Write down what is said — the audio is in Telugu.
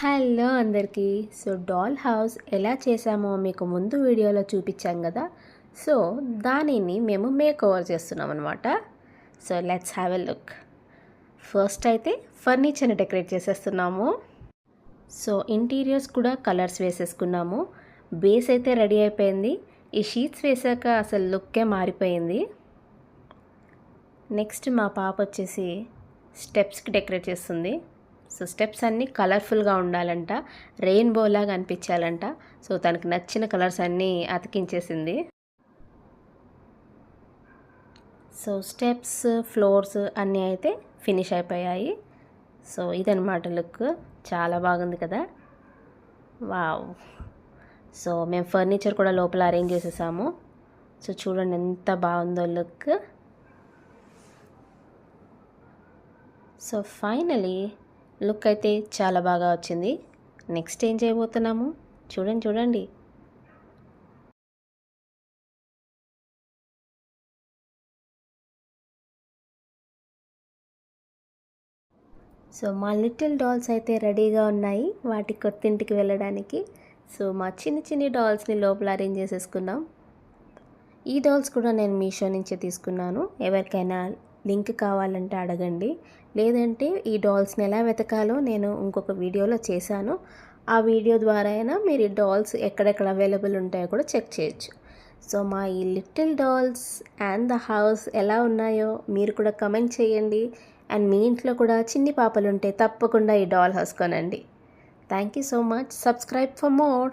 హలో అందరికీ. సో డాల్ హౌస్ ఎలా చేసామో మీకు ముందు వీడియోలో చూపించాం కదా. సో దానిని మేము మేక్ ఓవర్ చేస్తున్నాం అనమాట. So let's have a look. First అయితే ఫర్నిచర్ని డెకరేట్ చేసేస్తున్నాము. సో ఇంటీరియర్స్ కూడా కలర్స్ వేసేసుకున్నాము. బేస్ అయితే రెడీ అయిపోయింది. ఈ షీట్స్ వేసాక అసలు లుక్కే మారిపోయింది. నెక్స్ట్ మా పాప వచ్చేసి స్టెప్స్కి డెకరేట్ చేస్తుంది. సో స్టెప్స్ అన్నీ కలర్ఫుల్గా ఉండాలంట, రెయిన్బో లాగా అనిపించాలంట. సో తనకు నచ్చిన కలర్స్ అన్నీ అతికించేసింది. సో స్టెప్స్, ఫ్లోర్స్ అన్నీ అయితే ఫినిష్ అయిపోయాయి. సో ఇదనమాట లుక్. చాలా బాగుంది కదా. వావ్. సో మేము ఫర్నిచర్ కూడా లోపల అరేంజ్ చేసేసాము. సో చూడండి ఎంత బాగుందో లుక్. సో ఫైనలీ లుక్ అయితే చాలా బాగా వచ్చింది. నెక్స్ట్ ఏం చేయబోతున్నాము చూడండి. సో మా లిటిల్ డాల్స్ అయితే రెడీగా ఉన్నాయి వాటి కొత్తింటికి వెళ్ళడానికి. సో మా చిన్ని డాల్స్ని లోపల అరేంజ్ చేసేసుకున్నాం. ఈ డాల్స్ కూడా నేను మీషో నుంచే తీసుకున్నాను. ఎవరికైనా లింక్ కావాలంటే అడగండి. లేదంటే ఈ డాల్స్ని ఎలా వెతకాలో నేను ఇంకొక వీడియోలో చేశాను. ఆ వీడియో ద్వారా అయినా మీరు ఈ డాల్స్ ఎక్కడెక్కడ అవైలబుల్ ఉంటాయో కూడా చెక్ చేయొచ్చు. సో మా ఈ little dolls and the house ఎలా ఉన్నాయో మీరు కూడా కమెంట్ చేయండి. అండ్ మీ ఇంట్లో కూడా చిన్ని పాపలు ఉంటే తప్పకుండా ఈ డాల్ హౌస్ కొనండి. Thank you so much. Subscribe for more.